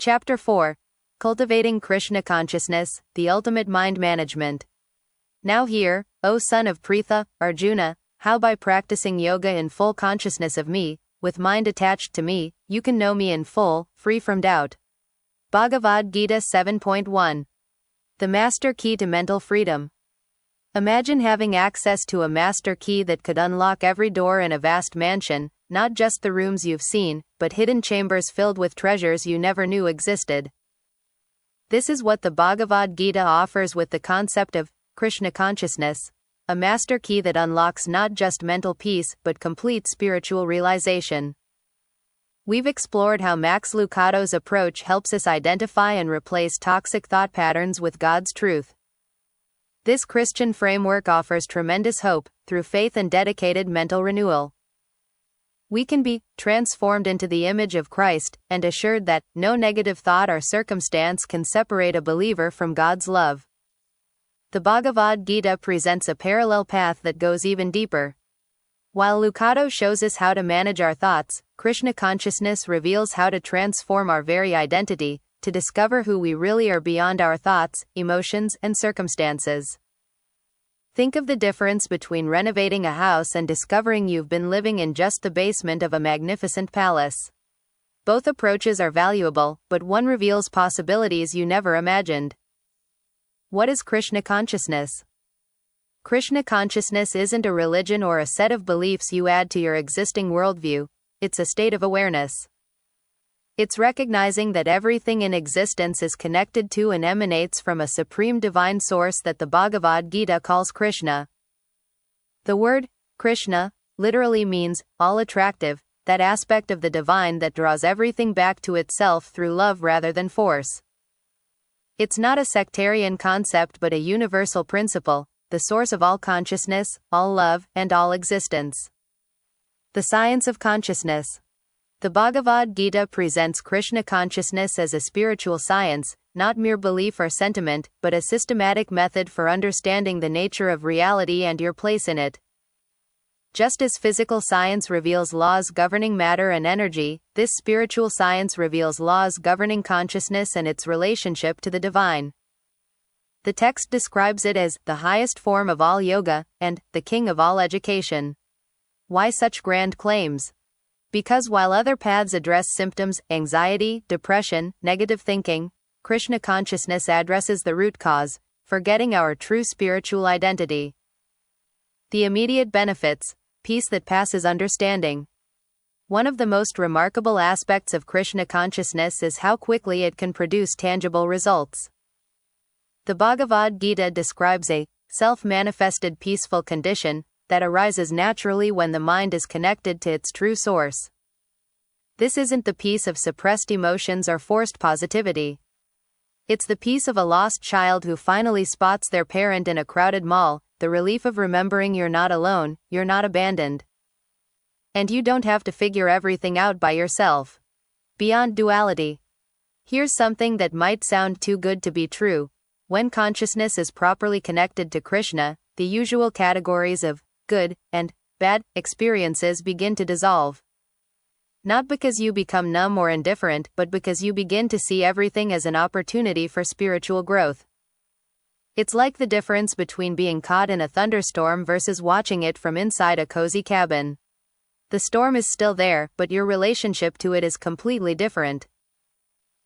Chapter 4. Cultivating Krishna Consciousness, the Ultimate Mind Management. Now hear, O son of Pritha, Arjuna, how by practicing yoga in full consciousness of me, with mind attached to me, you can know me in full, free from doubt. Bhagavad Gita 7.1. The Master Key to Mental Freedom. Imagine having access to a master key that could unlock every door in a vast mansion, not just the rooms you've seen, but hidden chambers filled with treasures you never knew existed. This is what the Bhagavad Gita offers with the concept of Krishna consciousness, a master key that unlocks not just mental peace but complete spiritual realization. We've explored how Max Lucado's approach helps us identify and replace toxic thought patterns with God's truth. This Christian framework offers tremendous hope through faith and dedicated mental renewal. We can be transformed into the image of Christ and assured that no negative thought or circumstance can separate a believer from God's love. The Bhagavad Gita presents a parallel path that goes even deeper. While Lucado shows us how to manage our thoughts, Krishna consciousness reveals how to transform our very identity, to discover who we really are beyond our thoughts, emotions, and circumstances. Think of the difference between renovating a house and discovering you've been living in just the basement of a magnificent palace. Both approaches are valuable, but one reveals possibilities you never imagined. What is Krishna consciousness? Krishna consciousness isn't a religion or a set of beliefs you add to your existing worldview, it's a state of awareness. It's recognizing that everything in existence is connected to and emanates from a supreme divine source that the Bhagavad Gita calls Krishna. The word Krishna literally means all attractive, that aspect of the divine that draws everything back to itself through love rather than force. It's not a sectarian concept but a universal principle, the source of all consciousness, all love, and all existence. The science of consciousness. The Bhagavad Gita presents Krishna consciousness as a spiritual science, not mere belief or sentiment, but a systematic method for understanding the nature of reality and your place in it. Just as physical science reveals laws governing matter and energy, this spiritual science reveals laws governing consciousness and its relationship to the divine. The text describes it as the highest form of all yoga and the king of all education. Why such grand claims? Because while other paths address symptoms, anxiety, depression, negative thinking, Krishna consciousness addresses the root cause, forgetting our true spiritual identity. The immediate benefits: peace that passes understanding. One of the most remarkable aspects of Krishna consciousness is how quickly it can produce tangible results. The Bhagavad Gita describes a self-manifested peaceful condition that arises naturally when the mind is connected to its true source. This isn't the peace of suppressed emotions or forced positivity. It's the peace of a lost child who finally spots their parent in a crowded mall, the relief of remembering you're not alone, you're not abandoned. And you don't have to figure everything out by yourself. Beyond duality. Here's something that might sound too good to be true. When consciousness is properly connected to Krishna, the usual categories of good and bad experiences begin to dissolve. Not because you become numb or indifferent, but because you begin to see everything as an opportunity for spiritual growth. It's like the difference between being caught in a thunderstorm versus watching it from inside a cozy cabin. The storm is still there, but your relationship to it is completely different.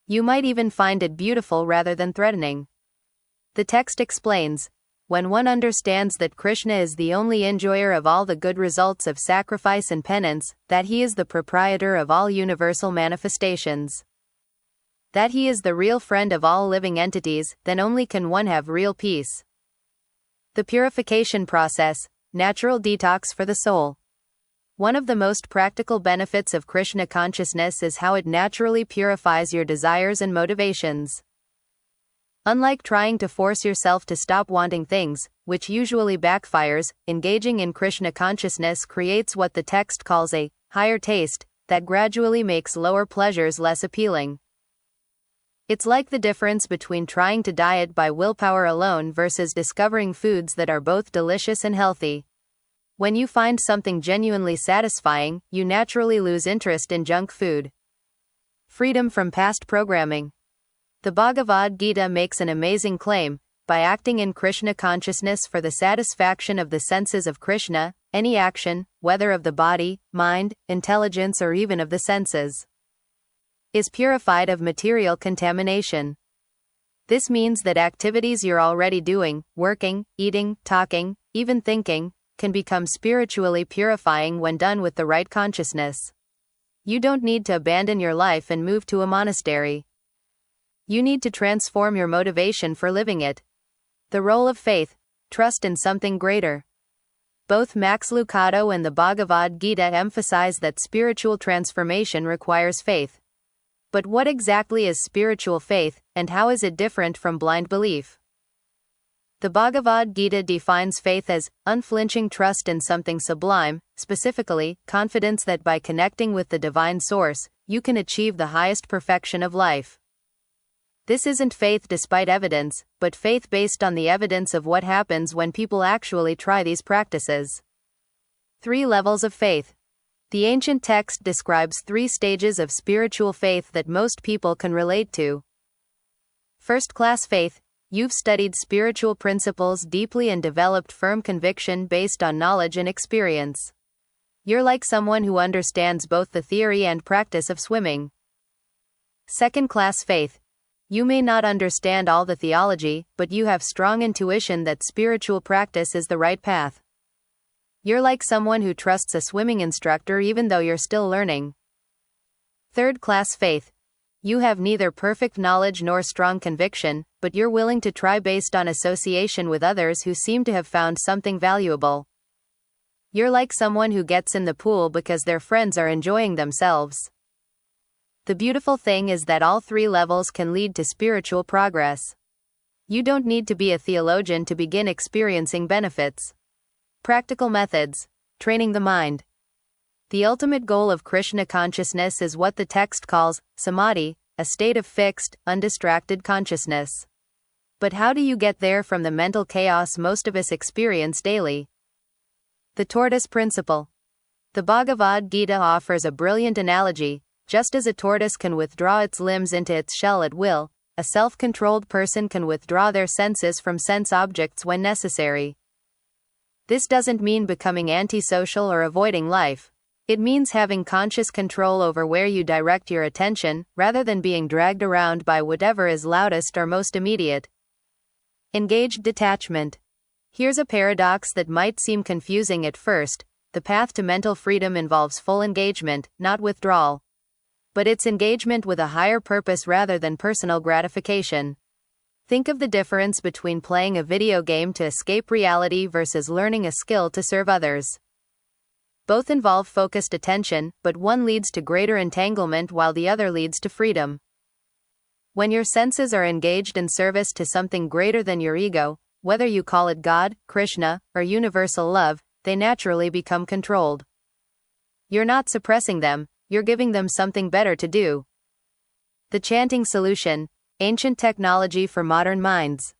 You might even find it beautiful rather than threatening. The text explains, when one understands that Krishna is the only enjoyer of all the good results of sacrifice and penance, that he is the proprietor of all universal manifestations, that he is the real friend of all living entities, then only can one have real peace. The purification process, natural detox for the soul. One of the most practical benefits of Krishna consciousness is how it naturally purifies your desires and motivations. Unlike trying to force yourself to stop wanting things, which usually backfires, engaging in Krishna consciousness creates what the text calls a higher taste, that gradually makes lower pleasures less appealing. It's like the difference between trying to diet by willpower alone versus discovering foods that are both delicious and healthy. When you find something genuinely satisfying, you naturally lose interest in junk food. freedom from past programming. The Bhagavad Gita makes an amazing claim: by acting in Krishna consciousness for the satisfaction of the senses of Krishna, any action, whether of the body, mind, intelligence, or even of the senses, is purified of material contamination. This means that activities you're already doing, working, eating, talking, even thinking, can become spiritually purifying when done with the right consciousness. You don't need to abandon your life and move to a monastery. You need to transform your motivation for living it. The role of faith: trust in something greater. Both Max Lucado and the Bhagavad Gita emphasize that spiritual transformation requires faith. But what exactly is spiritual faith, and how is it different from blind belief? The Bhagavad Gita defines faith as unflinching trust in something sublime, specifically, confidence that by connecting with the divine source, you can achieve the highest perfection of life. This isn't faith despite evidence, but faith based on the evidence of what happens when people actually try these practices. 3 levels of faith. The ancient text describes 3 stages of spiritual faith that most people can relate to. First-class faith: you've studied spiritual principles deeply and developed firm conviction based on knowledge and experience. You're like someone who understands both the theory and practice of swimming. Second-class faith: you may not understand all the theology, but you have strong intuition that spiritual practice is the right path. You're like someone who trusts a swimming instructor even though you're still learning. Third-class faith: you have neither perfect knowledge nor strong conviction, but you're willing to try based on association with others who seem to have found something valuable. You're like someone who gets in the pool because their friends are enjoying themselves. The beautiful thing is that all 3 levels can lead to spiritual progress. You don't need to be a theologian to begin experiencing benefits. Practical methods: training the mind. The ultimate goal of Krishna consciousness is what the text calls samadhi, a state of fixed, undistracted consciousness. But how do you get there from the mental chaos most of us experience daily? The tortoise principle. The Bhagavad Gita offers a brilliant analogy: just as a tortoise can withdraw its limbs into its shell at will, a self-controlled person can withdraw their senses from sense objects when necessary. This doesn't mean becoming antisocial or avoiding life. It means having conscious control over where you direct your attention, rather than being dragged around by whatever is loudest or most immediate. Engaged detachment. Here's a paradox that might seem confusing at first: the path to mental freedom involves full engagement, not withdrawal. But it's engagement with a higher purpose rather than personal gratification. Think of the difference between playing a video game to escape reality versus learning a skill to serve others. Both involve focused attention, but one leads to greater entanglement while the other leads to freedom. When your senses are engaged in service to something greater than your ego, whether you call it God, Krishna, or universal love, they naturally become controlled. You're not suppressing them, you're giving them something better to do. The chanting solution: ancient technology for modern minds.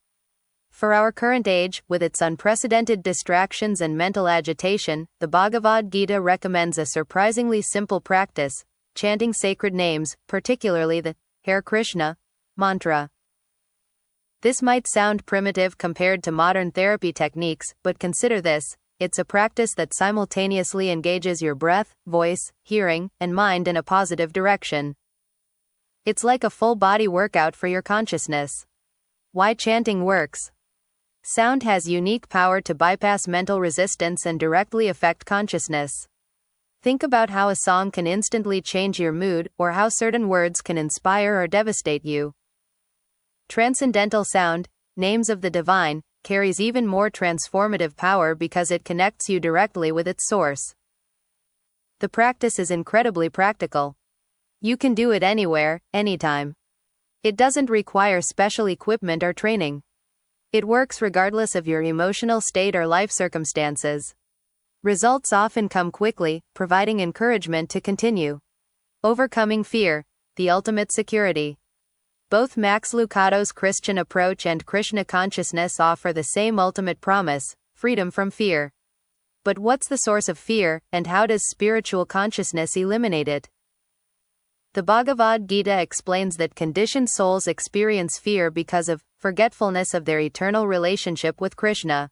For our current age, with its unprecedented distractions and mental agitation, the Bhagavad Gita recommends a surprisingly simple practice: chanting sacred names, particularly the Hare Krishna mantra. This might sound primitive compared to modern therapy techniques, but consider this: it's a practice that simultaneously engages your breath, voice, hearing, and mind in a positive direction. It's like a full-body workout for your consciousness. Why chanting works. Sound has unique power to bypass mental resistance and directly affect consciousness. Think about how a song can instantly change your mood, or how certain words can inspire or devastate you. Transcendental sound, names of the divine, carries even more transformative power because it connects you directly with its source. The practice is incredibly practical. You can do it anywhere, anytime. It doesn't require special equipment or training. It works regardless of your emotional state or life circumstances. Results often come quickly, providing encouragement to continue. Overcoming fear, the ultimate security. Both Max Lucado's Christian approach and Krishna consciousness offer the same ultimate promise: freedom from fear. But what's the source of fear, and how does spiritual consciousness eliminate it? The Bhagavad Gita explains that conditioned souls experience fear because of forgetfulness of their eternal relationship with Krishna.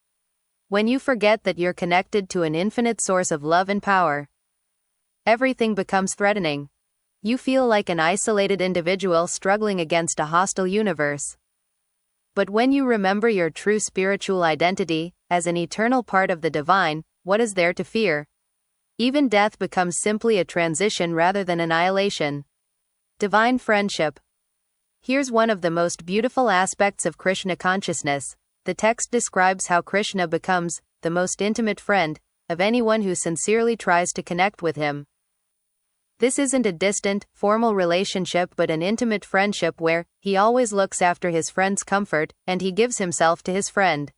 When you forget that you're connected to an infinite source of love and power, everything becomes threatening. You feel like an isolated individual struggling against a hostile universe. But when you remember your true spiritual identity, as an eternal part of the divine, what is there to fear? Even death becomes simply a transition rather than annihilation. Divine friendship. Here's one of the most beautiful aspects of Krishna consciousness. The text describes how Krishna becomes the most intimate friend of anyone who sincerely tries to connect with him. This isn't a distant, formal relationship but an intimate friendship where he always looks after his friend's comfort and he gives himself to his friend.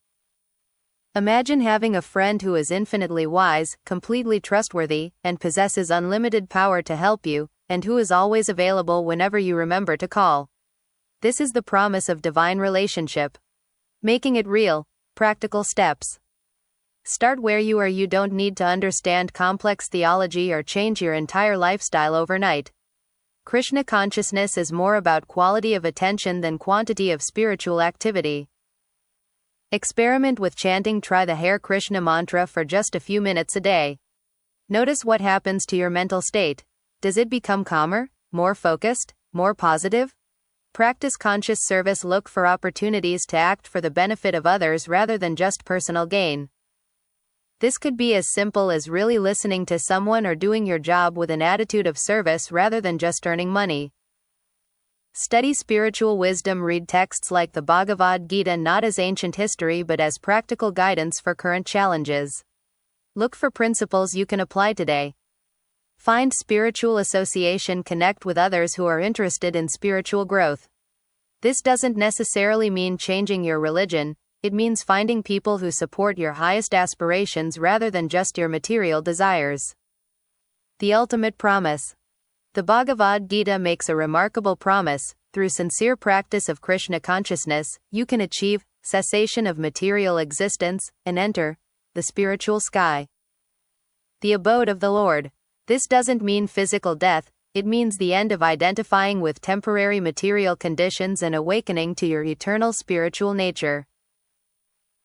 Imagine having a friend who is infinitely wise, completely trustworthy, and possesses unlimited power to help you, and who is always available whenever you remember to call. This is the promise of divine relationship. Making it real. Practical steps. Start where you are. You don't need to understand complex theology or change your entire lifestyle overnight. Krishna consciousness is more about quality of attention than quantity of spiritual activity. Experiment with chanting. Try the Hare Krishna mantra for just a few minutes a day. Notice what happens to your mental state. Does it become calmer, more focused, more positive? Practice conscious service. Look for opportunities to act for the benefit of others rather than just personal gain. This could be as simple as really listening to someone or doing your job with an attitude of service rather than just earning money. Study spiritual wisdom. Read texts like the Bhagavad Gita not as ancient history but as practical guidance for current challenges. Look for principles you can apply today. Find spiritual association. Connect with others who are interested in spiritual growth. This doesn't necessarily mean changing your religion, it means finding people who support your highest aspirations rather than just your material desires. The ultimate promise. The Bhagavad Gita makes a remarkable promise. Through sincere practice of Krishna consciousness, you can achieve cessation of material existence and enter the spiritual sky, the abode of the Lord. This doesn't mean physical death, it means the end of identifying with temporary material conditions and awakening to your eternal spiritual nature.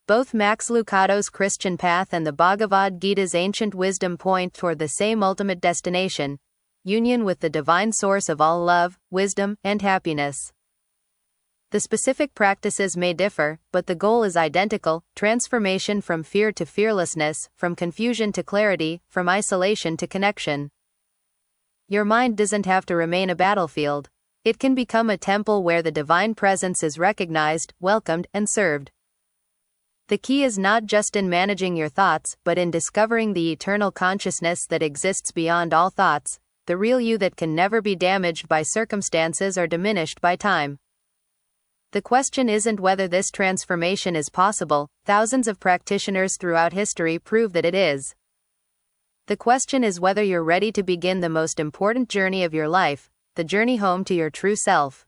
Both Max Lucado's Christian Path and the Bhagavad Gita's ancient wisdom point toward the same ultimate destination: union with the divine source of all love, wisdom, and happiness. The specific practices may differ, but the goal is identical: transformation from fear to fearlessness, from confusion to clarity, from isolation to connection. Your mind doesn't have to remain a battlefield. It can become a temple where the divine presence is recognized, welcomed, and served. The key is not just in managing your thoughts, but in discovering the eternal consciousness that exists beyond all thoughts, the real you that can never be damaged by circumstances or diminished by time. The question isn't whether this transformation is possible. Thousands of practitioners throughout history prove that it is. The question is whether you're ready to begin the most important journey of your life, the journey home to your true self.